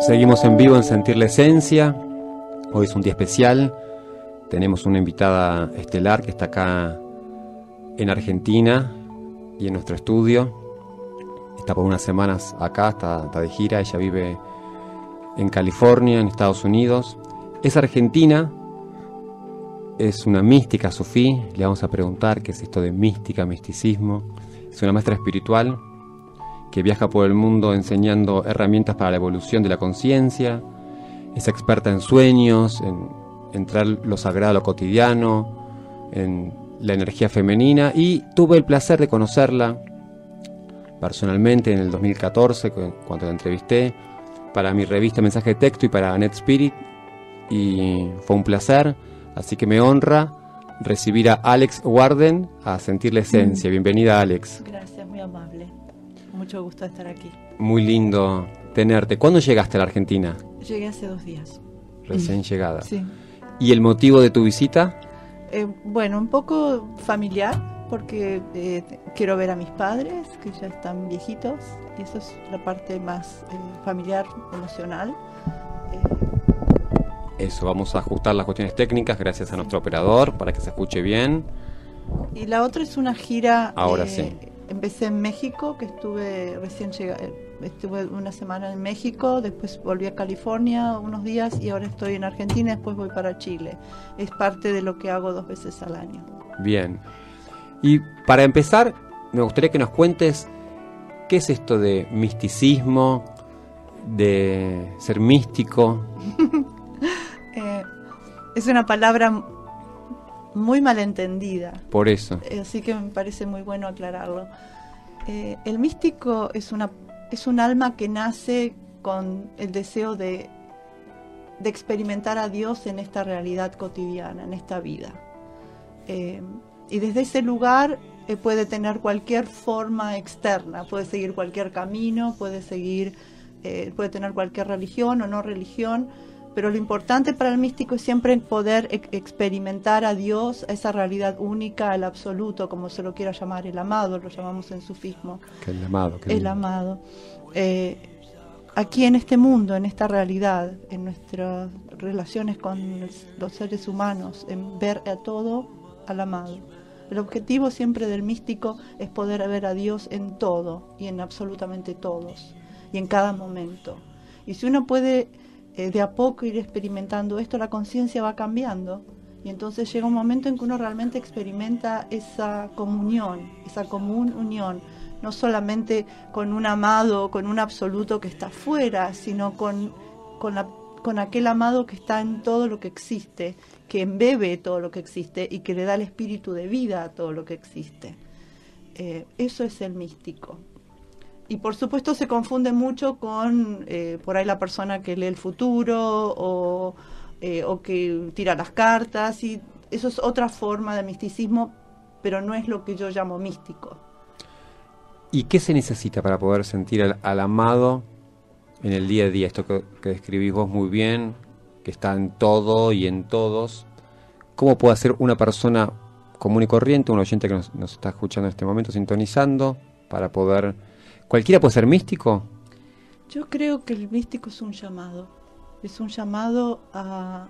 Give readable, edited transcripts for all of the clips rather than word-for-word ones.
Seguimos en vivo en Sentir la Esencia. Hoy es un día especial. Tenemos una invitada estelar que está acá en Argentina y en nuestro estudio. Está por unas semanas acá, está de gira. Ella vive en California, en Estados Unidos. Es argentina, es una mística sufí. Le vamos a preguntar qué es esto de mística, misticismo. Es una maestra espiritual que viaja por el mundo enseñando herramientas para la evolución de la conciencia. Es experta en sueños, en traer lo sagrado a lo cotidiano, en la energía femenina, y tuve el placer de conocerla personalmente en el 2014 cuando la entrevisté para mi revista Mensaje de Texto y para NetSpirit, y fue un placer, así que me honra recibir a Alex Warden a Sentir la Esencia. Bienvenida, Alex. Gracias, muy amable. Mucho gusto de estar aquí. Muy lindo tenerte. ¿Cuándo llegaste a la Argentina? Llegué hace 2 días. Recién llegada. Sí. ¿Y el motivo de tu visita? Bueno, un poco familiar, porque quiero ver a mis padres, que ya están viejitos, y eso es la parte más familiar, emocional. Eso, vamos a ajustar las cuestiones técnicas gracias a nuestro operador para que se escuche bien. Y la otra es una gira. Ahora sí. Empecé en México, que estuve recién llegada, estuve una semana en México, después volví a California unos días y ahora estoy en Argentina, después voy para Chile. Es parte de lo que hago 2 veces al año. Bien. Y para empezar, me gustaría que nos cuentes qué es esto de misticismo, de ser místico. Es una palabra muy malentendida. Por eso. Así que me parece muy bueno aclararlo. El místico es un alma que nace con el deseo de experimentar a Dios en esta realidad cotidiana, en esta vida. Y desde ese lugar puede tener cualquier forma externa, puede seguir cualquier camino, puede tener cualquier religión o no religión. Pero lo importante para el místico es siempre poder experimentar a Dios, a esa realidad única, al absoluto, como se lo quiera llamar, el amado, lo llamamos en sufismo. El amado. El amado. Aquí en este mundo, en esta realidad, en nuestras relaciones con los seres humanos, en ver a todo al amado. El objetivo siempre del místico es poder ver a Dios en todo y en absolutamente todos y en cada momento. Y si uno puede de a poco ir experimentando esto, la conciencia va cambiando y entonces llega un momento en que uno realmente experimenta esa comunión, esa común unión, no solamente con un amado, con un absoluto que está afuera, sino con aquel amado que está en todo lo que existe, que embebe todo lo que existe y que le da el espíritu de vida a todo lo que existe. Eso es el místico. Y por supuesto se confunde mucho con por ahí la persona que lee el futuro o que tira las cartas, y eso es otra forma de misticismo, pero no es lo que yo llamo místico. ¿Y qué se necesita para poder sentir al amado en el día a día? Esto que describís vos muy bien, que está en todo y en todos. ¿Cómo puede hacer una persona común y corriente, un oyente que nos está escuchando en este momento, sintonizando, para poder... ¿Cualquiera puede ser místico? Yo creo que el místico es un llamado a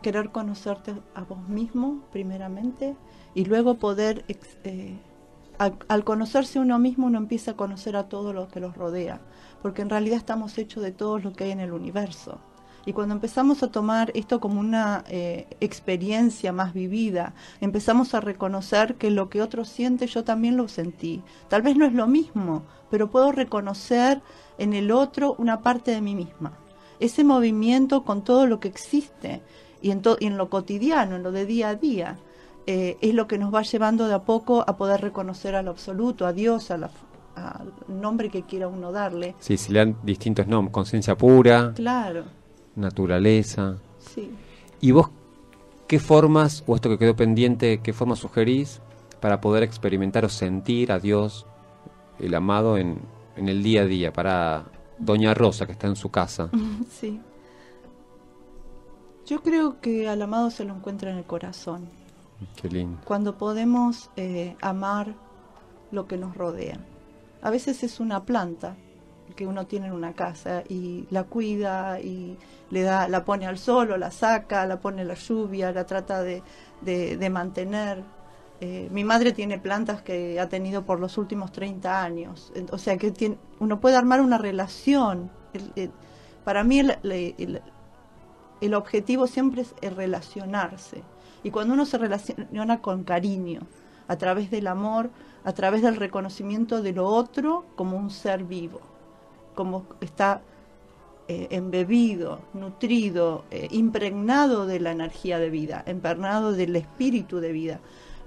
querer conocerte a vos mismo primeramente, y luego poder, al conocerse uno mismo, uno empieza a conocer a todo lo que los rodea, porque en realidad estamos hechos de todo lo que hay en el universo. Y cuando empezamos a tomar esto como una experiencia más vivida, empezamos a reconocer que lo que otro siente, yo también lo sentí. Tal vez no es lo mismo, pero puedo reconocer en el otro una parte de mí misma. Ese movimiento con todo lo que existe y en lo cotidiano, en lo de día a día, es lo que nos va llevando de a poco a poder reconocer al absoluto, a Dios, al nombre que quiera uno darle. Sí, se le dan distintos nombres, conciencia pura. Claro. Naturaleza. Sí. ¿Y vos qué formas, o esto que quedó pendiente, qué formas sugerís para poder experimentar o sentir a Dios, el amado, en el día a día, para Doña Rosa, que está en su casa? Sí. Yo creo que al amado se lo encuentra en el corazón. Qué lindo. Cuando podemos amar lo que nos rodea. A veces es una planta que uno tiene en una casa y la cuida y la pone al sol o la saca, la pone en la lluvia, la trata de mantener. Mi madre tiene plantas que ha tenido por los últimos 30 años, o sea que uno puede armar una relación. Para mí el objetivo siempre es el relacionarse, y cuando uno se relaciona con cariño, a través del amor, a través del reconocimiento de lo otro como un ser vivo, como está embebido, nutrido, impregnado de la energía de vida, impregnado del espíritu de vida.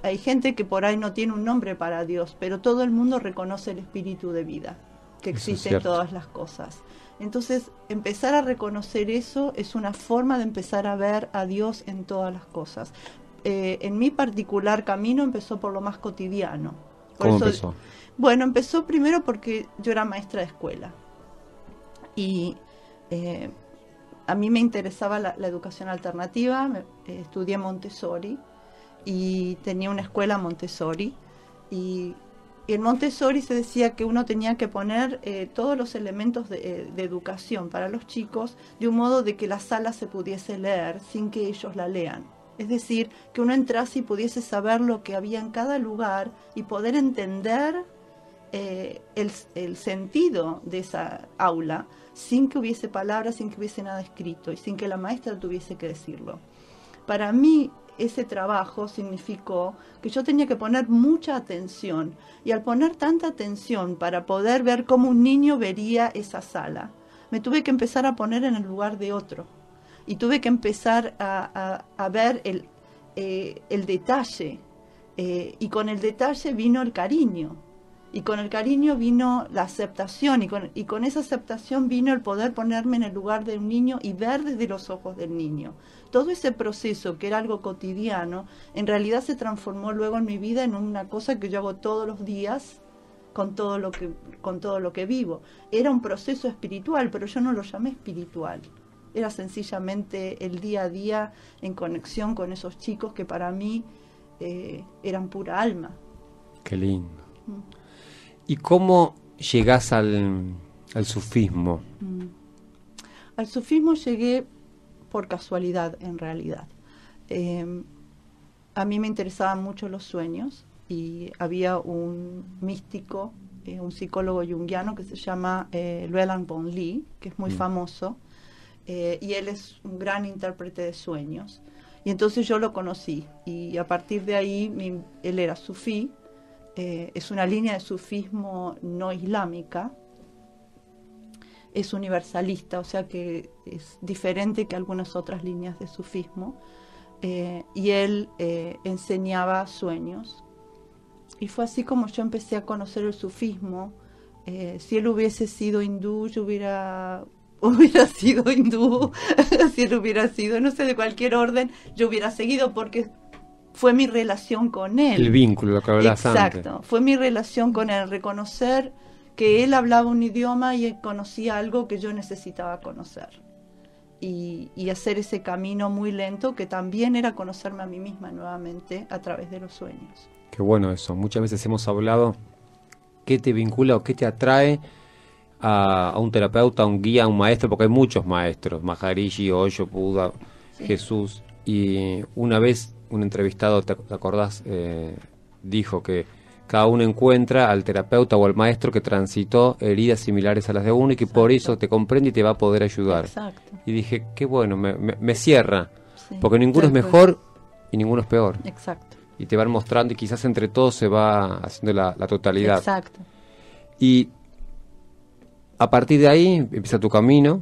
Hay gente que por ahí no tiene un nombre para Dios, pero todo el mundo reconoce el espíritu de vida que existe en todas las cosas. Entonces, empezar a reconocer eso es una forma de empezar a ver a Dios en todas las cosas. En mi particular camino empezó por lo más cotidiano. ¿Cómo empezó? Bueno, empezó primero porque yo era maestra de escuela y a mí me interesaba la educación alternativa. Estudié Montessori y tenía una escuela Montessori, y en Montessori se decía que uno tenía que poner todos los elementos de educación para los chicos de un modo de que la sala se pudiese leer sin que ellos la lean. Es decir, que uno entrase y pudiese saber lo que había en cada lugar y poder entender el sentido de esa aula sin que hubiese palabras, sin que hubiese nada escrito y sin que la maestra tuviese que decirlo. Para mí, ese trabajo significó que yo tenía que poner mucha atención, y al poner tanta atención para poder ver cómo un niño vería esa sala, me tuve que empezar a poner en el lugar de otro y tuve que empezar a ver el detalle, y con el detalle vino el cariño, y con el cariño vino la aceptación, y con esa aceptación vino el poder ponerme en el lugar de un niño y ver desde los ojos del niño. Todo ese proceso, que era algo cotidiano, en realidad se transformó luego en mi vida en una cosa que yo hago todos los días con todo lo que vivo. Era un proceso espiritual, pero yo no lo llamé espiritual. Era sencillamente el día a día en conexión con esos chicos que para mí eran pura alma. Qué lindo. ¿Y cómo llegás al sufismo? Al sufismo llegué por casualidad, en realidad. A mí me interesaban mucho los sueños, y había un místico, un psicólogo junguiano que se llama Llewellyn Boon-Lee, que es muy famoso, y él es un gran intérprete de sueños. Y entonces yo lo conocí, y a partir de ahí él era sufí. Es una línea de sufismo no islámica, es universalista, o sea que es diferente que algunas otras líneas de sufismo, y él enseñaba sueños, y fue así como yo empecé a conocer el sufismo. Si él hubiese sido hindú, yo hubiera sido hindú. Si él hubiera sido, no sé, de cualquier orden, yo hubiera seguido, porque fue mi relación con él. El vínculo, lo que hablabas antes. Exacto, fue mi relación con él, reconocer que él hablaba un idioma y conocía algo que yo necesitaba conocer. Y hacer ese camino muy lento, que también era conocerme a mí misma nuevamente a través de los sueños. Qué bueno eso. Muchas veces hemos hablado qué te vincula o qué te atrae a un terapeuta, a un guía, a un maestro, porque hay muchos maestros, Maharishi, Osho, Buda, sí. Jesús. Y una vez un entrevistado, ¿te acordás? Dijo que cada uno encuentra al terapeuta o al maestro que transitó heridas similares a las de uno, y que Exacto. Por eso te comprende y te va a poder ayudar. Exacto. Y dije, qué bueno, me cierra, sí, porque ninguno es mejor y ninguno es peor. Exacto. Y te van mostrando, y quizás entre todos se va haciendo la totalidad. Exacto. Y a partir de ahí empieza tu camino.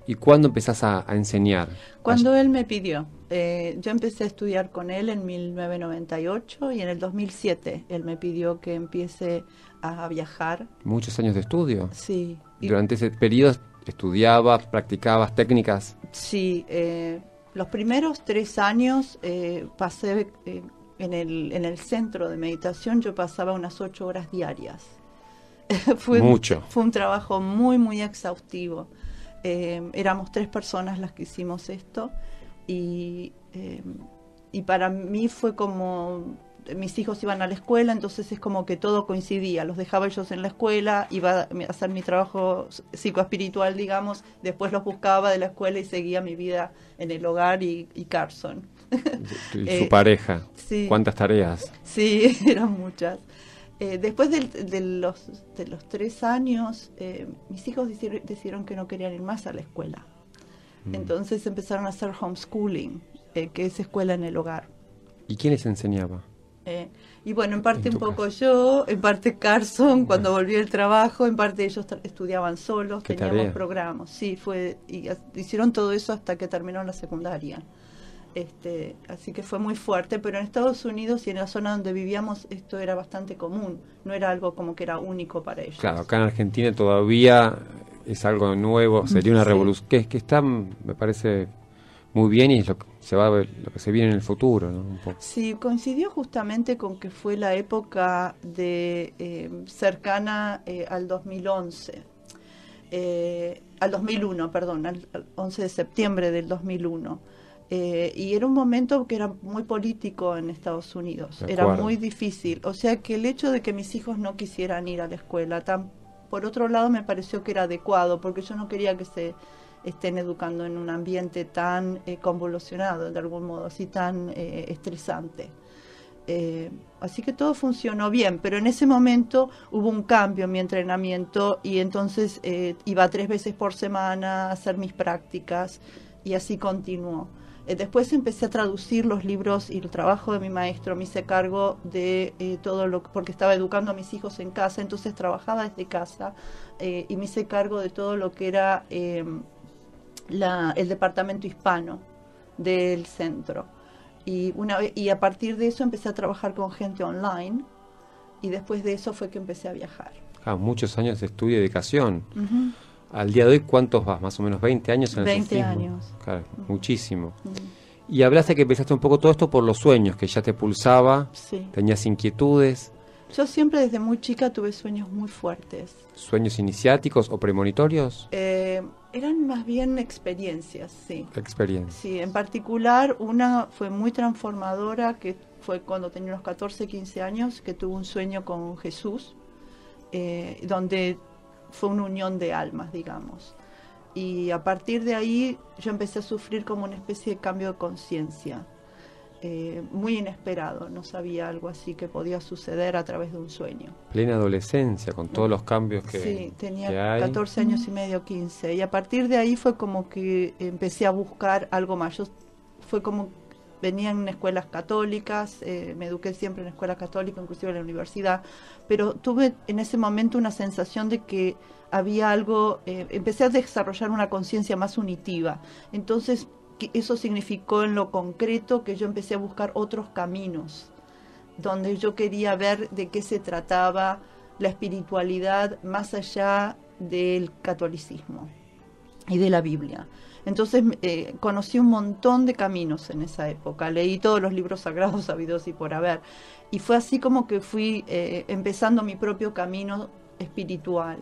¿Y cuándo empezás a enseñar? Cuando él me pidió. Yo empecé a estudiar con él en 1998, y en el 2007 él me pidió que empiece a viajar. ¿Muchos años de estudio? Sí. ¿Durante ese periodo estudiabas, practicabas técnicas? Sí, los primeros 3 años pasé en el centro de meditación. Yo pasaba unas 8 horas diarias. Mucho. Fue un trabajo muy, muy exhaustivo. Éramos 3 personas las que hicimos esto, y para mí fue como mis hijos iban a la escuela, entonces es como que todo coincidía, los dejaba ellos en la escuela, iba a hacer mi trabajo psicoespiritual, digamos, después los buscaba de la escuela y seguía mi vida en el hogar y Carson. Y su pareja, sí, ¿cuántas tareas? Sí, eran muchas. Después de los 3 años, mis hijos decidieron que no querían ir más a la escuela. Entonces empezaron a hacer homeschooling, que es escuela en el hogar. ¿Y quién les enseñaba? Y bueno, en parte En un tu poco caso. yo, en parte Carson, cuando volvió el trabajo, en parte ellos estudiaban solos, ¿Qué teníamos tarea? programas. Sí, hicieron todo eso hasta que terminó la secundaria. Así que fue muy fuerte, pero en Estados Unidos y en la zona donde vivíamos esto era bastante común, no era algo como que era único para ellos. Claro, acá en Argentina todavía es algo nuevo, sería una Sí. revolución que está, me parece, muy bien y es lo que se va a ver, lo que se viene en el futuro, ¿no? Un poco. Sí, coincidió justamente con que fue la época cercana al 2011, al 2001, perdón, al 11 de septiembre del 2001. Y era un momento que era muy político en Estados Unidos, De era acuerdo. muy difícil. O sea que el hecho de que mis hijos no quisieran ir a la escuela, por otro lado me pareció que era adecuado, porque yo no quería que se estén educando en un ambiente tan convulsionado, de algún modo, así tan estresante. Así que todo funcionó bien, pero en ese momento hubo un cambio en mi entrenamiento y entonces iba 3 veces por semana a hacer mis prácticas y así continuó. Después empecé a traducir los libros y el trabajo de mi maestro, me hice cargo de porque estaba educando a mis hijos en casa, entonces trabajaba desde casa y me hice cargo de todo lo que era el departamento hispano del centro. Y a partir de eso empecé a trabajar con gente online y después de eso fue que empecé a viajar. Muchos años de estudio y dedicación. Uh-huh. Al día de hoy, ¿cuántos vas? Más o menos 20 años en el 20 sufismo. años. Claro, muchísimo. Uh-huh. Y hablaste que empezaste un poco todo esto por los sueños, que ya te pulsaba, Sí. tenías inquietudes, Yo siempre desde muy chica tuve sueños muy fuertes. sueños iniciáticos o premonitorios, Eran más bien experiencias, sí. experiencia. Sí, en particular una fue muy transformadora, que fue cuando tenía unos 14, 15 años, que tuve un sueño con Jesús, donde fue una unión de almas, digamos. Y a partir de ahí yo empecé a sufrir como una especie de cambio de conciencia, muy inesperado, no sabía algo así que podía suceder a través de un sueño. Plena adolescencia, con todos los cambios que, Sí, tenía que hay. 14 años y medio, 15, y a partir de ahí fue como que empecé a buscar algo más. Fue como, venía en escuelas católicas, me eduqué siempre en escuelas católicas, inclusive en la universidad, pero tuve en ese momento una sensación de que había algo, empecé a desarrollar una conciencia más unitiva. Entonces, eso significó en lo concreto que yo empecé a buscar otros caminos, donde yo quería ver de qué se trataba la espiritualidad más allá del catolicismo y de la Biblia. Entonces conocí un montón de caminos en esa época, leí todos los libros sagrados habidos y por haber, y fue así como que fui empezando mi propio camino espiritual,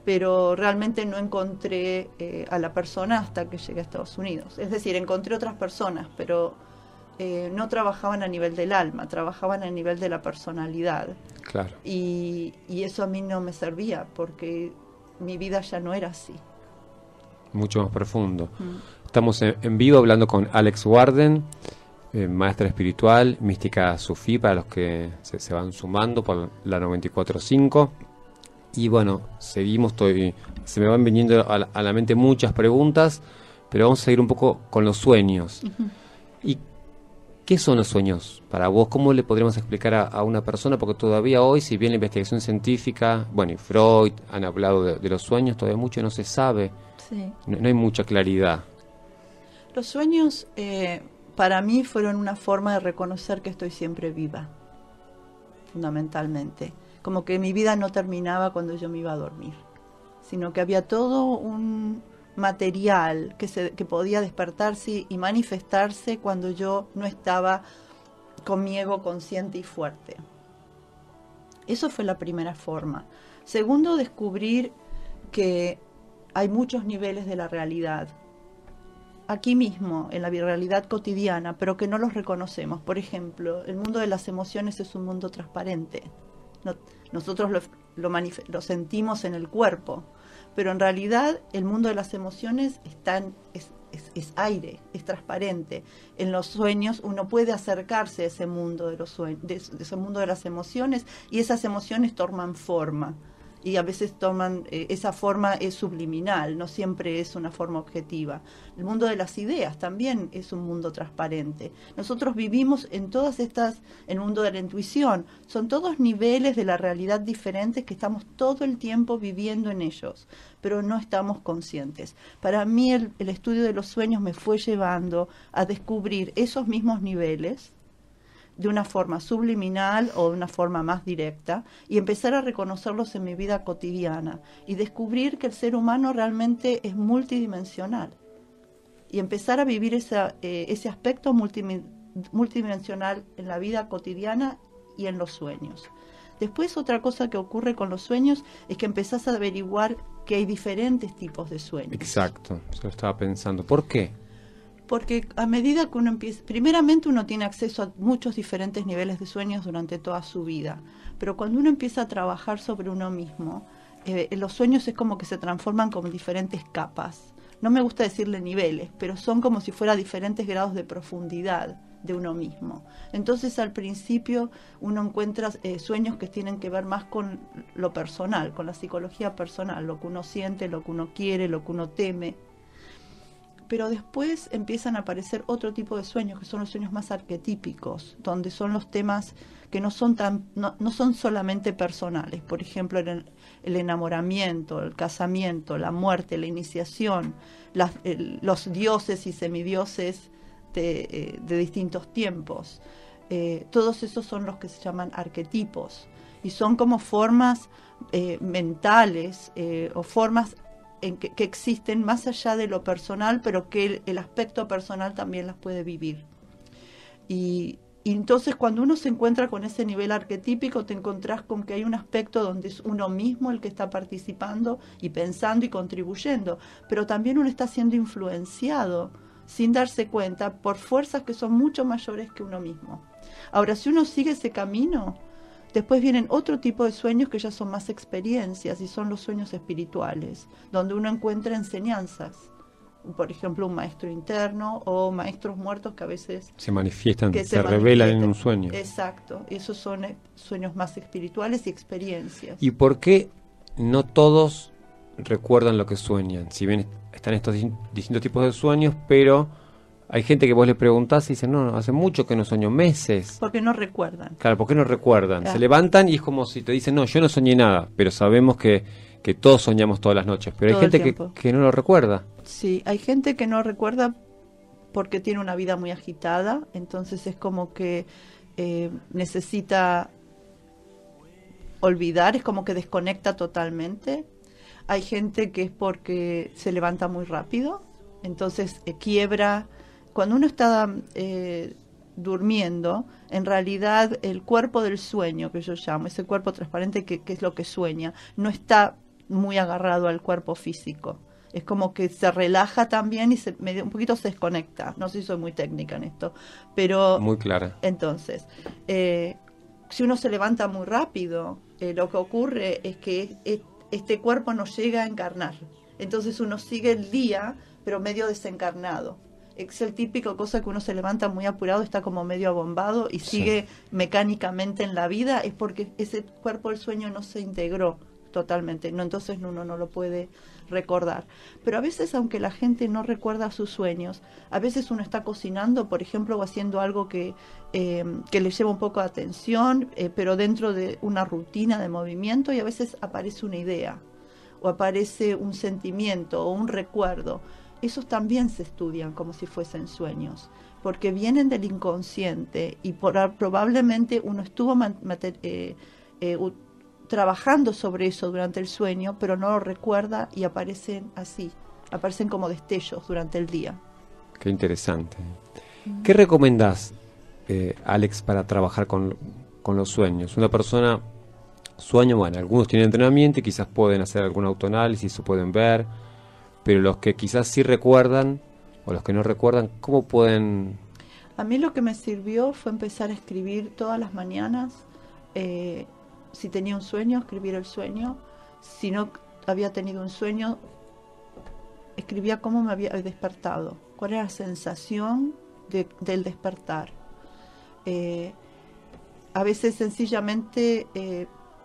pero realmente no encontré a la persona hasta que llegué a Estados Unidos. Es decir, encontré otras personas, pero no trabajaban a nivel del alma, trabajaban a nivel de la personalidad. Claro. Y eso a mí no me servía, porque mi vida ya no era así. Mucho más profundo. Estamos en vivo hablando con Alex Warden, maestra espiritual, mística sufí, para los que se van sumando por la 94.5. Y bueno, seguimos, se me van viniendo a la mente muchas preguntas, pero vamos a seguir un poco con los sueños. ¿Y qué son los sueños para vos? ¿Cómo le podríamos explicar a una persona? Porque todavía hoy, si bien la investigación científica, bueno, y Freud han hablado de los sueños, todavía mucho no se sabe. Sí. No hay mucha claridad. Los sueños para mí fueron una forma de reconocer que estoy siempre viva, fundamentalmente. Como que mi vida no terminaba cuando yo me iba a dormir, sino que había todo un material que podía despertarse y manifestarse cuando yo no estaba con mi ego consciente y fuerte. Eso fue la primera forma. Segundo, descubrir que hay muchos niveles de la realidad. aquí mismo, en la realidad cotidiana, pero que no los reconocemos. Por ejemplo, el mundo de las emociones es un mundo transparente. Nosotros lo sentimos en el cuerpo, pero en realidad el mundo de las emociones es aire, es transparente. En los sueños uno puede acercarse a ese mundo de ese mundo de las emociones, y esas emociones toman forma. Y a veces esa forma es subliminal, no siempre es una forma objetiva. El mundo de las ideas también es un mundo transparente. Nosotros vivimos en todas estas, el mundo de la intuición, son todos niveles de la realidad diferentes que estamos todo el tiempo viviendo en ellos, pero no estamos conscientes. Para mí el estudio de los sueños me fue llevando a descubrir esos mismos niveles de una forma subliminal o de una forma más directa, y empezar a reconocerlos en mi vida cotidiana y descubrir que el ser humano realmente es multidimensional, y empezar a vivir ese aspecto multidimensional en la vida cotidiana y en los sueños. Después, otra cosa que ocurre con los sueños es que empezás a averiguar que hay diferentes tipos de sueños. Exacto, yo estaba pensando, ¿por qué? Porque a medida que uno empieza, primeramente uno tiene acceso a muchos diferentes niveles de sueños durante toda su vida, pero cuando uno empieza a trabajar sobre uno mismo, los sueños es como que se transforman como diferentes capas. No me gusta decirle niveles, pero son como si fuera diferentes grados de profundidad de uno mismo. Entonces al principio uno encuentra sueños que tienen que ver más con lo personal, con la psicología personal, lo que uno siente, lo que uno quiere, lo que uno teme. Pero después empiezan a aparecer otro tipo de sueños, que son los sueños más arquetípicos, donde son los temas que no son solamente personales. Por ejemplo, el enamoramiento, el casamiento, la muerte, la iniciación, los dioses y semidioses de distintos tiempos. Todos esos son los que se llaman arquetipos, y son como formas mentales o formas que existen más allá de lo personal, pero que el aspecto personal también las puede vivir. Y entonces cuando uno se encuentra con ese nivel arquetípico, te encontrás con que hay un aspecto donde es uno mismo el que está participando y pensando y contribuyendo, pero también uno está siendo influenciado sin darse cuenta por fuerzas que son mucho mayores que uno mismo. Ahora, si uno sigue ese camino, después vienen otro tipo de sueños que ya son más experiencias, y son los sueños espirituales, donde uno encuentra enseñanzas. Por ejemplo, un maestro interno o maestros muertos que a veces se manifiestan, se revelan en un sueño. Exacto, esos son sueños más espirituales y experiencias. ¿Y por qué no todos recuerdan lo que sueñan? Si bien están estos distintos tipos de sueños, pero hay gente que vos le preguntás y dicen, no, hace mucho que no sueño, meses. Porque no recuerdan. Claro, ¿por qué no recuerdan? Se levantan y es como si te dicen, no, yo no soñé nada, pero sabemos que todos soñamos todas las noches. Pero hay gente que no lo recuerda. Sí, hay gente que no recuerda porque tiene una vida muy agitada, entonces es como que necesita olvidar, es como que desconecta totalmente. Hay gente que es porque se levanta muy rápido, entonces quiebra. Cuando uno está durmiendo, en realidad el cuerpo del sueño, que yo llamo, ese cuerpo transparente que es lo que sueña, no está muy agarrado al cuerpo físico. Es como que se relaja también y un poquito se desconecta. No sé si soy muy técnica en esto, pero... Muy clara. Entonces, si uno se levanta muy rápido, lo que ocurre es que este cuerpo no llega a encarnar. Entonces uno sigue el día, pero medio desencarnado. Es el típico cosa que uno se levanta muy apurado, está como medio abombado y sigue mecánicamente en la vida, es porque ese cuerpo del sueño no se integró totalmente, no, entonces uno no lo puede recordar. Pero a veces, aunque la gente no recuerda sus sueños, a veces uno está cocinando, por ejemplo, o haciendo algo que le lleva un poco de atención, pero dentro de una rutina de movimiento, y a veces aparece una idea, o aparece un sentimiento, o un recuerdo. Esos también se estudian como si fuesen sueños, porque vienen del inconsciente y probablemente uno estuvo trabajando sobre eso durante el sueño, pero no lo recuerda y aparecen así, aparecen como destellos durante el día. Qué interesante. ¿Qué recomendás, Alex, para trabajar con los sueños? Una persona sueña, bueno, algunos tienen entrenamiento y quizás pueden hacer algún autoanálisis o pueden ver, pero los que quizás sí recuerdan, o los que no recuerdan, ¿cómo pueden...? A mí lo que me sirvió fue empezar a escribir todas las mañanas. Si tenía un sueño, escribir el sueño. Si no había tenido un sueño, escribía cómo me había despertado, cuál era la sensación del despertar. A veces sencillamente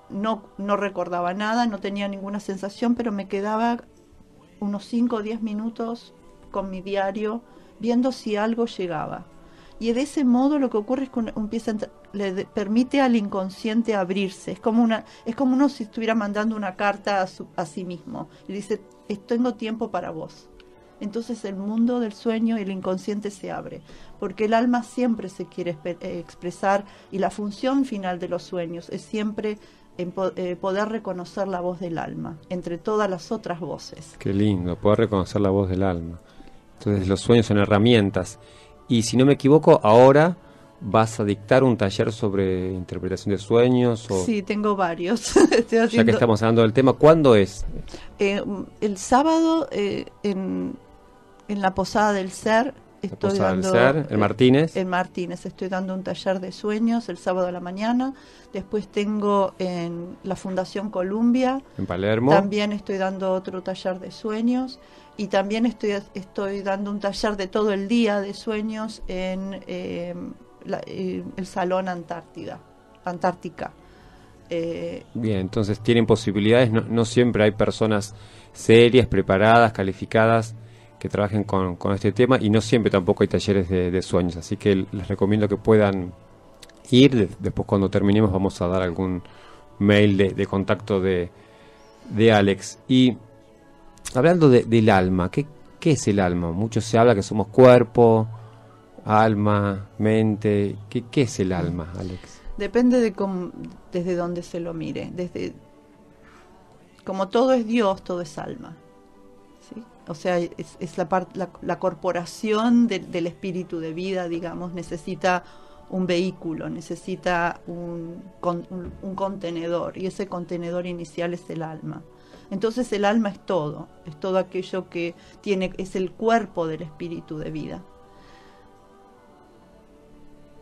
no recordaba nada, no tenía ninguna sensación, pero me quedaba unos 5 o 10 minutos con mi diario viendo si algo llegaba. Y de ese modo lo que ocurre es que le permite al inconsciente abrirse. Es como uno si estuviera mandando una carta a sí mismo. Y dice, tengo tiempo para vos. Entonces el mundo del sueño y el inconsciente se abre. Porque el alma siempre se quiere expresar, y la función final de los sueños es siempre poder reconocer la voz del alma entre todas las otras voces. Qué lindo, poder reconocer la voz del alma. Entonces los sueños son herramientas. Y si no me equivoco, ahora vas a dictar un taller sobre interpretación de sueños. Sí, tengo varios. Ya que estamos hablando del tema, ¿cuándo es? El sábado en la Posada del Ser. Estoy dando en Martínez. En Martínez estoy dando un taller de sueños el sábado a la mañana. Después tengo en la Fundación Columbia, en Palermo. También estoy dando otro taller de sueños. Y también estoy dando un taller de todo el día de sueños en el Salón Antártica. Bien, entonces tienen posibilidades. No siempre hay personas serias, preparadas, calificadas que trabajen con este tema, y no siempre tampoco hay talleres de sueños. Así que les recomiendo que puedan ir. Después, cuando terminemos, vamos a dar algún mail de contacto de Alex. Y hablando del alma, ¿qué es el alma? Mucho se habla que somos cuerpo, alma, mente. ¿Qué es el alma, Alex? Depende desde dónde se lo mire. Como todo es Dios, todo es alma. ¿Sí? O sea, es la corporación del espíritu de vida, digamos, necesita un vehículo, necesita un contenedor, y ese contenedor inicial es el alma. Entonces el alma es todo aquello que es el cuerpo del espíritu de vida.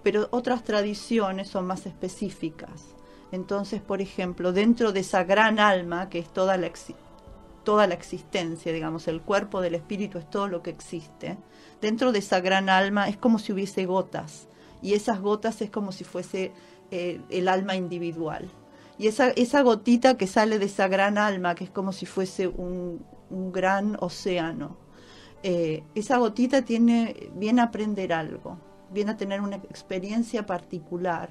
Pero otras tradiciones son más específicas. Entonces, por ejemplo, dentro de esa gran alma, que es toda la existencia, digamos, el cuerpo del espíritu es todo lo que existe, dentro de esa gran alma es como si hubiese gotas, y esas gotas es como si fuese el alma individual. Y esa gotita que sale de esa gran alma, que es como si fuese un gran océano, esa gotita viene a aprender algo, viene a tener una experiencia particular.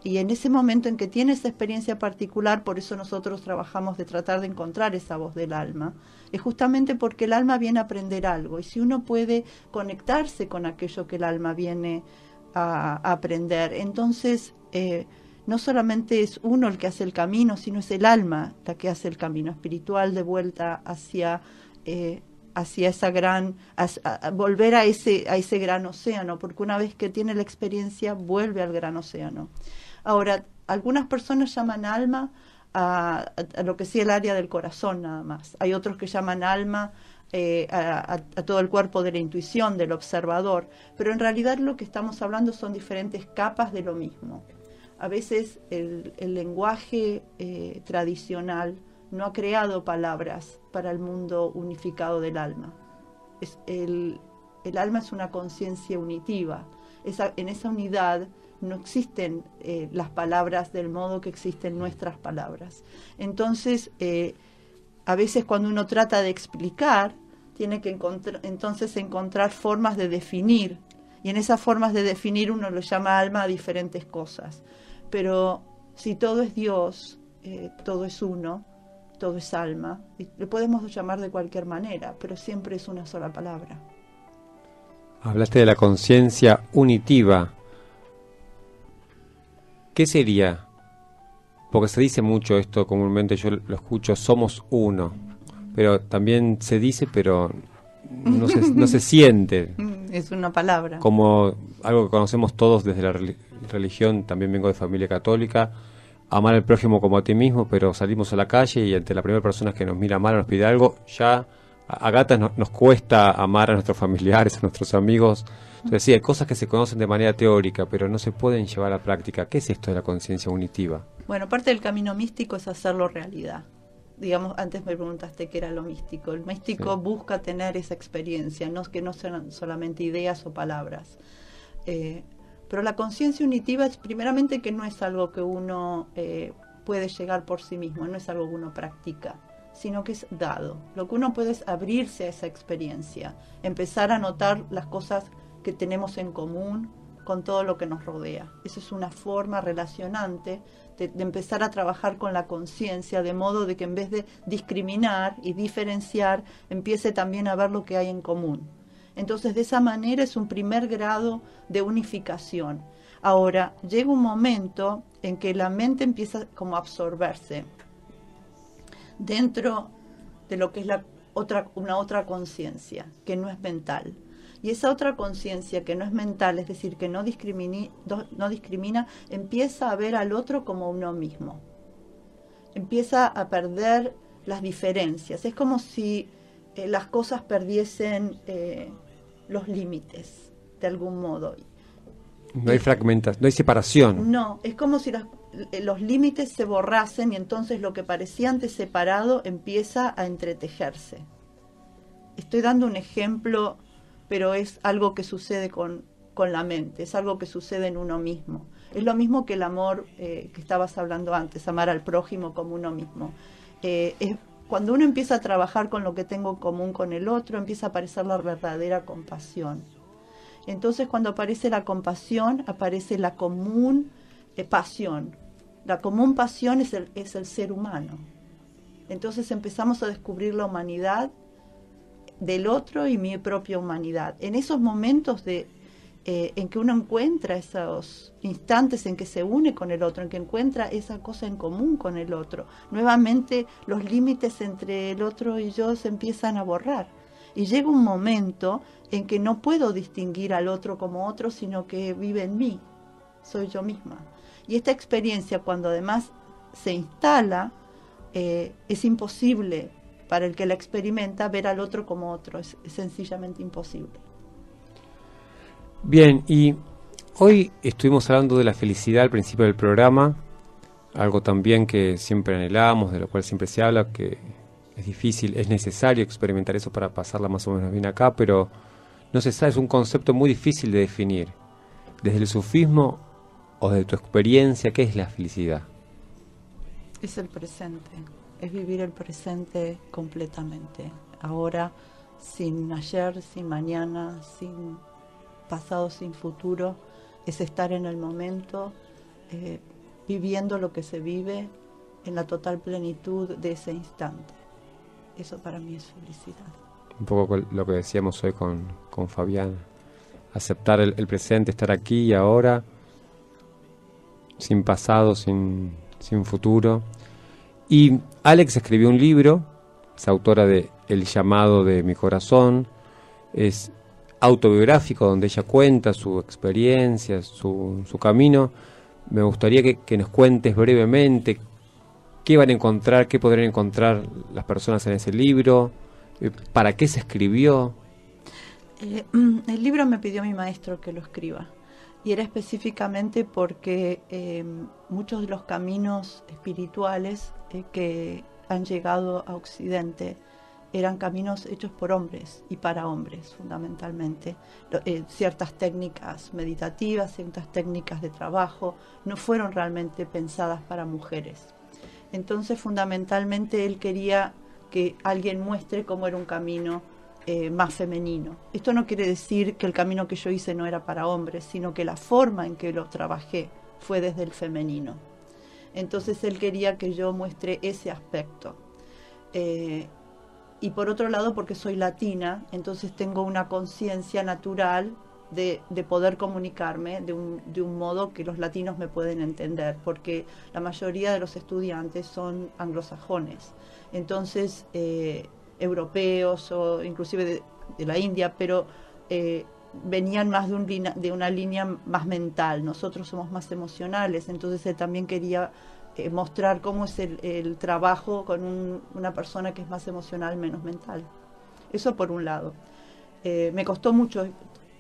Y en ese momento en que tiene esa experiencia particular, por eso nosotros trabajamos de tratar de encontrar esa voz del alma, es justamente porque el alma viene a aprender algo. Y si uno puede conectarse con aquello que el alma viene a aprender, entonces no solamente es uno el que hace el camino, sino es el alma la que hace el camino espiritual de vuelta hacia esa volver a ese gran océano, porque una vez que tiene la experiencia vuelve al gran océano. Ahora, algunas personas llaman alma a lo que sí el área del corazón nada más. Hay otros que llaman alma a todo el cuerpo de la intuición, del observador, pero en realidad lo que estamos hablando son diferentes capas de lo mismo. A veces el lenguaje tradicional no ha creado palabras para el mundo unificado del alma. El alma es una conciencia unitiva. En esa unidad no existen las palabras del modo que existen nuestras palabras. Entonces, a veces cuando uno trata de explicar, tiene que encontrar formas de definir. Y en esas formas de definir uno lo llama alma a diferentes cosas. Pero si todo es Dios, todo es uno, todo es alma, y lo podemos llamar de cualquier manera, pero siempre es una sola palabra. Hablaste de la conciencia unitiva. ¿Qué sería? Porque se dice mucho esto, comúnmente yo lo escucho, somos uno, pero también se dice, pero no se siente. Es una palabra. Como algo que conocemos todos desde la religión, también vengo de familia católica, amar al prójimo como a ti mismo, pero salimos a la calle y ante la primera persona que nos mira mal o nos pide algo, ya a gatas nos cuesta amar a nuestros familiares, a nuestros amigos. Entonces sí, hay cosas que se conocen de manera teórica, pero no se pueden llevar a la práctica. ¿Qué es esto de la conciencia unitiva? Bueno, parte del camino místico es hacerlo realidad. Digamos, antes me preguntaste qué era lo místico. El místico busca tener esa experiencia, no que no sean solamente ideas o palabras. Pero la conciencia unitiva es primeramente que no es algo que uno puede llegar por sí mismo, no es algo que uno practica, sino que es dado. Lo que uno puede es abrirse a esa experiencia, empezar a notar las cosas que tenemos en común con todo lo que nos rodea. Eso es una forma relacionante de empezar a trabajar con la conciencia, de modo de que en vez de discriminar y diferenciar, empiece también a ver lo que hay en común. Entonces, de esa manera es un primer grado de unificación. Ahora, llega un momento en que la mente empieza como a absorberse dentro de lo que es una otra conciencia, que no es mental. Y esa otra conciencia que no es mental, es decir, que no discrimina, empieza a ver al otro como uno mismo. Empieza a perder las diferencias. Es como si las cosas perdiesen los límites, de algún modo. No hay fragmentación, no hay separación. No, es como si los límites se borrasen y entonces lo que parecía antes separado empieza a entretejerse. Estoy dando un ejemplo, pero es algo que sucede con la mente, es algo que sucede en uno mismo. Es lo mismo que el amor que estabas hablando antes, amar al prójimo como uno mismo. Cuando uno empieza a trabajar con lo que tengo en común con el otro, empieza a aparecer la verdadera compasión. Entonces, cuando aparece la compasión, aparece la común pasión. La común pasión es el ser humano. Entonces empezamos a descubrir la humanidad del otro y mi propia humanidad. En esos momentos en que uno encuentra esos instantes en que se une con el otro, en que encuentra esa cosa en común con el otro, nuevamente los límites entre el otro y yo se empiezan a borrar. Y llega un momento en que no puedo distinguir al otro como otro, sino que vive en mí, soy yo misma. Y esta experiencia, cuando además se instala, es imposible para el que la experimenta ver al otro como otro, es sencillamente imposible. Bien, y hoy estuvimos hablando de la felicidad al principio del programa, algo también que siempre anhelamos, de lo cual siempre se habla, que es difícil, es necesario experimentar eso para pasarla más o menos bien acá, pero no se sabe, es un concepto muy difícil de definir. Desde el sufismo o desde tu experiencia, ¿qué es la felicidad? Es el presente, es vivir el presente completamente. Ahora, sin ayer, sin mañana, sin pasado, sin futuro, es estar en el momento, viviendo lo que se vive en la total plenitud de ese instante. Eso para mí es felicidad. Un poco lo que decíamos hoy con Fabián, aceptar el presente, estar aquí y ahora, sin pasado, sin futuro. Y Alex escribió un libro, es autora de El llamado de mi corazón, es autobiográfico donde ella cuenta su experiencia, su camino. Me gustaría que nos cuentes brevemente qué van a encontrar, qué podrán encontrar las personas en ese libro, para qué se escribió. El libro me pidió mi maestro que lo escriba, y era específicamente porque muchos de los caminos espirituales que han llegado a Occidente eran caminos hechos por hombres y para hombres, fundamentalmente. Ciertas técnicas meditativas, ciertas técnicas de trabajo, no fueron realmente pensadas para mujeres. Entonces, fundamentalmente, él quería que alguien muestre cómo era un camino más femenino. Esto no quiere decir que el camino que yo hice no era para hombres, sino que la forma en que lo trabajé fue desde el femenino. Entonces, él quería que yo muestre ese aspecto. Y por otro lado, porque soy latina, entonces tengo una conciencia natural de poder comunicarme de un modo que los latinos me pueden entender, porque la mayoría de los estudiantes son anglosajones, entonces europeos o inclusive de la India, pero venían más de una línea más mental. Nosotros somos más emocionales, entonces él también quería mostrar cómo es el trabajo con una persona que es más emocional, menos mental. Eso por un lado. Me costó mucho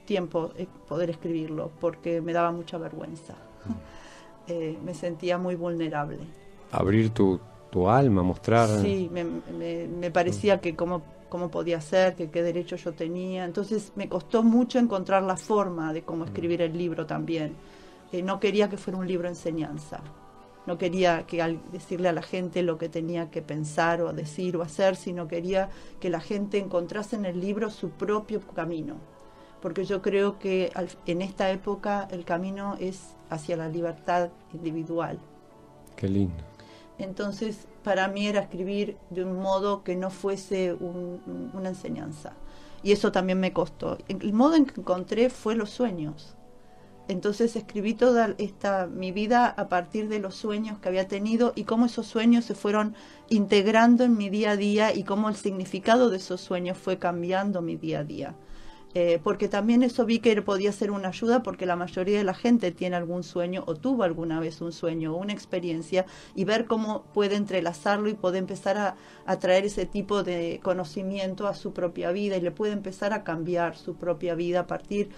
tiempo poder escribirlo porque me daba mucha vergüenza. Me sentía muy vulnerable. Abrir tu alma, mostrar... Sí, me parecía que cómo podía ser, que qué derecho yo tenía. Entonces me costó mucho encontrar la forma de cómo escribir el libro también. No quería que fuera un libro de enseñanza. No quería decirle a la gente lo que tenía que pensar o decir o hacer, sino quería que la gente encontrase en el libro su propio camino. Porque yo creo que en esta época el camino es hacia la libertad individual. Qué lindo. Entonces, para mí era escribir de un modo que no fuese una enseñanza. Y eso también me costó. El modo en que encontré fue los sueños. Entonces escribí toda mi vida a partir de los sueños que había tenido y cómo esos sueños se fueron integrando en mi día a día y cómo el significado de esos sueños fue cambiando mi día a día. Porque también eso vi que podía ser una ayuda, porque la mayoría de la gente tiene algún sueño o tuvo alguna vez un sueño o una experiencia, y ver cómo puede entrelazarlo y puede empezar a traer ese tipo de conocimiento a su propia vida y le puede empezar a cambiar su propia vida a partir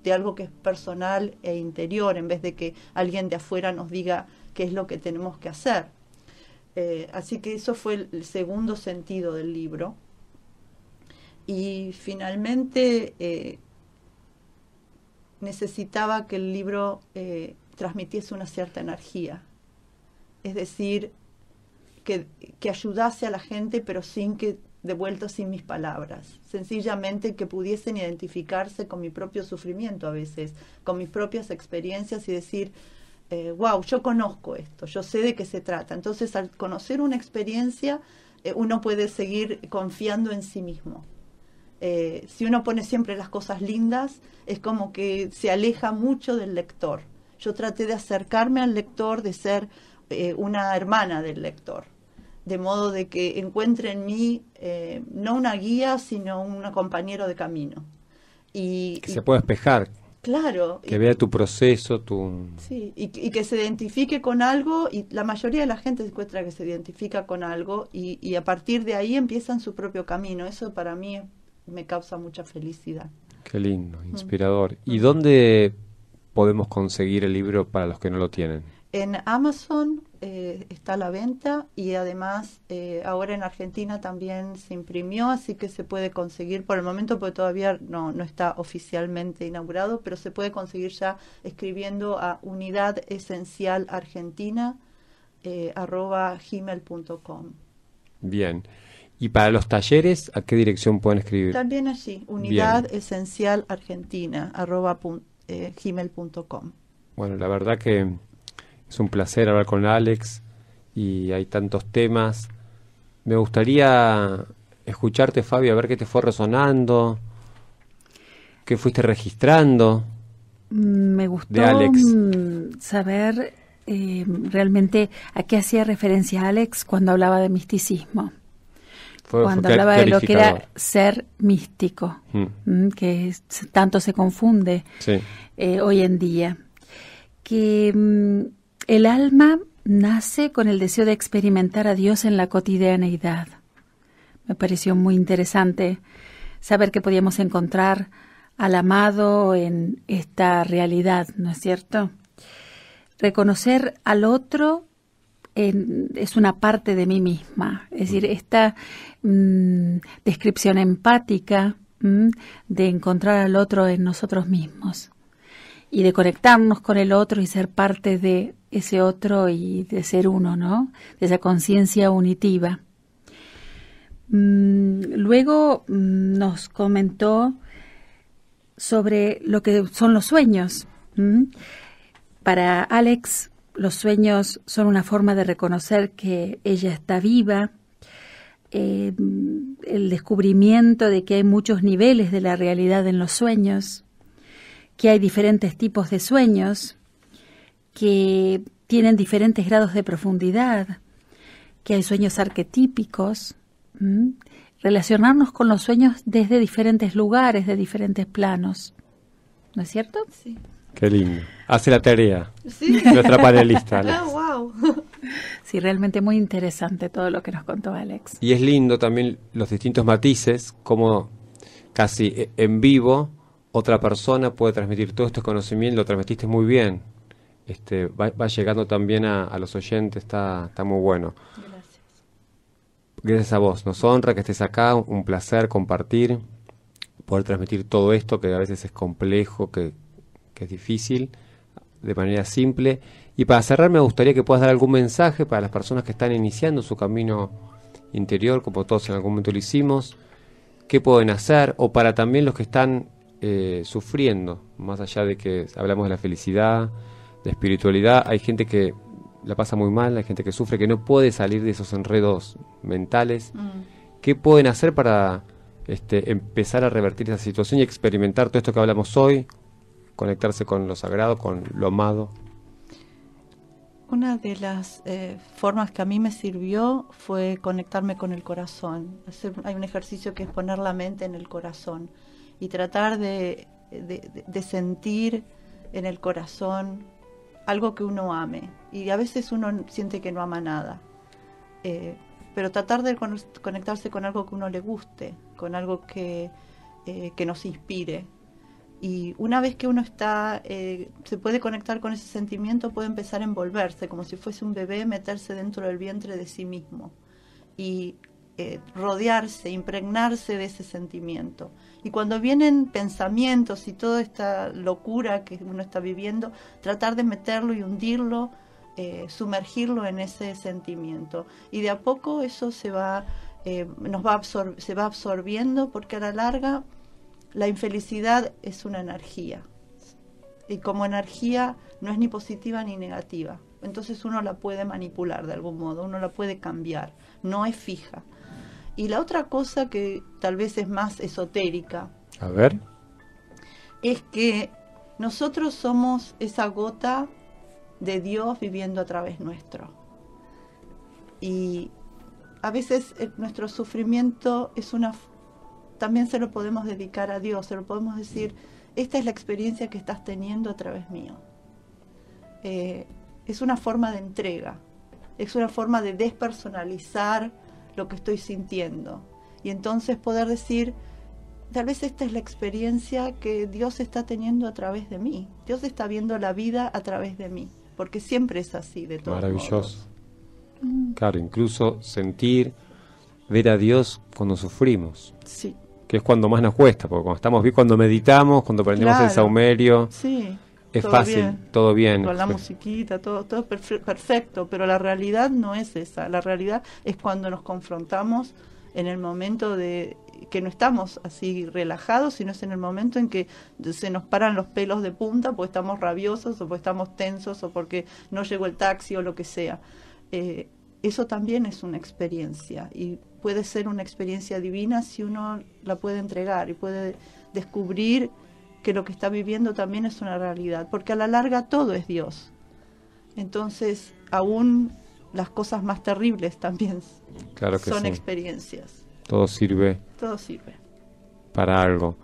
de algo que es personal e interior, en vez de que alguien de afuera nos diga qué es lo que tenemos que hacer. Así que eso fue el segundo sentido del libro. Y finalmente necesitaba que el libro transmitiese una cierta energía. Es decir, que ayudase a la gente, pero sin mis palabras. Sencillamente que pudiesen identificarse con mi propio sufrimiento a veces, con mis propias experiencias y decir, wow, yo conozco esto, yo sé de qué se trata. Entonces, al conocer una experiencia, uno puede seguir confiando en sí mismo. Si uno pone siempre las cosas lindas, es como que se aleja mucho del lector. Yo traté de acercarme al lector, de ser una hermana del lector, de modo de que encuentre en mí no una guía, sino un compañero de camino. Que se pueda espejar. Claro. Que vea tu proceso, Sí, y que se identifique con algo, y la mayoría de la gente se encuentra que se identifica con algo, y a partir de ahí empiezan su propio camino. Eso para mí me causa mucha felicidad. Qué lindo, inspirador. ¿Y dónde podemos conseguir el libro para los que no lo tienen? En Amazon está a la venta, y además ahora en Argentina también se imprimió, así que se puede conseguir por el momento, porque todavía no está oficialmente inaugurado, pero se puede conseguir ya escribiendo a unidadesencialargentina@gmail.com. Bien. ¿Y para los talleres, a qué dirección pueden escribir? También allí, unidadesencialargentina@gmail.com. Bueno, la verdad que es un placer hablar con Alex y hay tantos temas. Me gustaría escucharte, Fabio, a ver qué te fue resonando, qué fuiste registrando. Me gustó de Alex. Saber realmente a qué hacía referencia Alex cuando hablaba de misticismo. Cuando hablaba de lo que era ser místico, que tanto se confunde hoy en día. Que el alma nace con el deseo de experimentar a Dios en la cotidianeidad. Me pareció muy interesante saber que podíamos encontrar al amado en esta realidad, ¿no es cierto? Reconocer al otro es una parte de mí misma, es decir, esta descripción empática de encontrar al otro en nosotros mismos y de conectarnos con el otro y ser parte de ese otro y de ser uno, ¿no? De esa conciencia unitiva. Luego nos comentó sobre lo que son los sueños. Para Alex, los sueños son una forma de reconocer que ella está viva, el descubrimiento de que hay muchos niveles de la realidad en los sueños, que hay diferentes tipos de sueños, que tienen diferentes grados de profundidad, que hay sueños arquetípicos, relacionarnos con los sueños desde diferentes lugares, de diferentes planos. ¿No es cierto? Sí. Qué lindo. Hace la tarea. Sí. Nuestra panelista, Alex. Wow. Sí, realmente muy interesante todo lo que nos contó Alex. Y es lindo también los distintos matices, como casi en vivo otra persona puede transmitir todo este conocimiento, lo transmitiste muy bien. Va llegando también a los oyentes, está muy bueno. Gracias. Gracias a vos, nos honra que estés acá, un placer compartir, poder transmitir todo esto que a veces es complejo, que es difícil, de manera simple. Y para cerrar me gustaría que puedas dar algún mensaje para las personas que están iniciando su camino interior, como todos en algún momento lo hicimos, qué pueden hacer, o para también los que están sufriendo, más allá de que hablamos de la felicidad, de espiritualidad, hay gente que la pasa muy mal, hay gente que sufre, que no puede salir de esos enredos mentales. ¿Qué pueden hacer para empezar a revertir esa situación y experimentar todo esto que hablamos hoy, conectarse con lo sagrado, con lo amado? Una de las formas que a mí me sirvió fue conectarme con el corazón. Hay un ejercicio que es poner la mente en el corazón y tratar de sentir en el corazón algo que uno ame. Y a veces uno siente que no ama nada. Pero tratar de conectarse con algo que uno le guste, con algo que nos inspire. Y una vez que uno se puede conectar con ese sentimiento, puede empezar a envolverse, como si fuese un bebé, meterse dentro del vientre de sí mismo y rodearse, impregnarse de ese sentimiento. Y cuando vienen pensamientos y toda esta locura que uno está viviendo, tratar de meterlo y hundirlo, sumergirlo en ese sentimiento. Y de a poco eso se va absorbiendo, porque a la larga la infelicidad es una energía, y como energía no es ni positiva ni negativa, entonces uno la puede manipular de algún modo, uno la puede cambiar, no es fija. Y la otra cosa que tal vez es más esotérica, a ver, es que nosotros somos esa gota de Dios viviendo a través nuestro, y a veces nuestro sufrimiento también se lo podemos dedicar a Dios, se lo podemos decir, esta es la experiencia que estás teniendo a través mío. Es una forma de entrega, es una forma de despersonalizar lo que estoy sintiendo. Y entonces poder decir, tal vez esta es la experiencia que Dios está teniendo a través de mí. Dios está viendo la vida a través de mí, porque siempre es así, de todos modos. Maravilloso. Claro, incluso sentir, ver a Dios cuando sufrimos. Sí. Que es cuando más nos cuesta, porque cuando estamos bien, cuando meditamos, cuando aprendemos el saumerio, sí, es fácil, todo bien. Con la musiquita, todo perfecto, pero la realidad no es esa. La realidad es cuando nos confrontamos en el momento de que no estamos así relajados, sino es en el momento en que se nos paran los pelos de punta porque estamos rabiosos o porque estamos tensos o porque no llegó el taxi o lo que sea. Eso también es una experiencia y puede ser una experiencia divina si uno la puede entregar y puede descubrir que lo que está viviendo también es una realidad, porque a la larga todo es Dios. Entonces, aún las cosas más terribles también son experiencias. Todo sirve. Todo sirve. Para algo.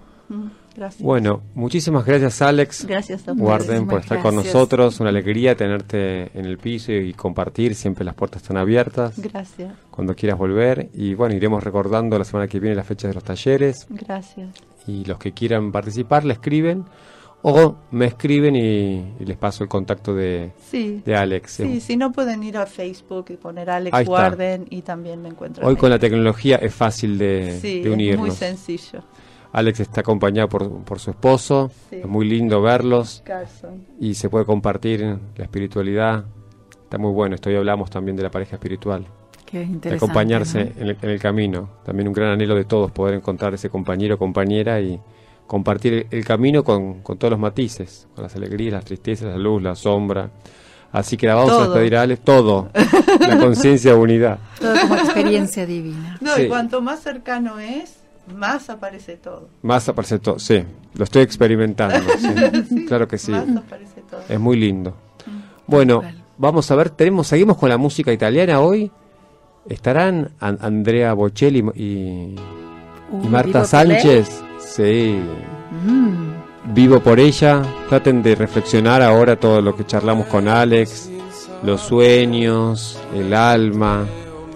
Gracias. Bueno, muchísimas gracias, Alex. Gracias a Guarden por estar con nosotros. Una alegría tenerte en el piso y compartir. Siempre las puertas están abiertas. Gracias. Cuando quieras volver. Y bueno, iremos recordando la semana que viene las fechas de los talleres. Gracias. Y los que quieran participar, le escriben o me escriben y les paso el contacto de Alex. Sí, si no pueden ir a Facebook y poner Alex Warden y también me encuentran. Hoy con la tecnología es fácil de unirnos. Es muy sencillo. Alex está acompañado por su esposo, es muy lindo verlos. Carson. Y se puede compartir la espiritualidad, está muy bueno. Hoy hablamos también de la pareja espiritual. Qué interesante. De acompañarse, ¿no? en el camino. También un gran anhelo de todos, poder encontrar ese compañero o compañera y compartir el camino con todos los matices, con las alegrías, las tristezas, la luz, la sombra. Así que la vamos a despedir a Alex, todo, la conciencia de unidad. Todo como experiencia divina. No, y cuanto más cercano es, más aparece todo. Más aparece todo, sí. Lo estoy experimentando, sí. Claro que sí. Más aparece todo. Es muy lindo. Bueno, vamos a ver, seguimos con la música italiana hoy. ¿Estarán Andrea Bocelli y Marta Sánchez? Sí. Vivo por ella. Traten de reflexionar ahora todo lo que charlamos con Alex. los sueños, el alma,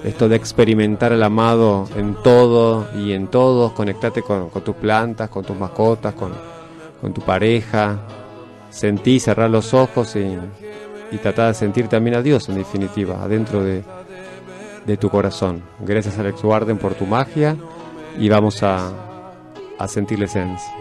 esto de experimentar al amado en todo y en todos. Conectate con tus plantas, con tus mascotas, con tu pareja. Sentí, cerrar los ojos y tratar de sentir también a Dios, en definitiva, adentro de tu corazón. Gracias, Alex Warden, por tu magia, y vamos a sentir la esencia.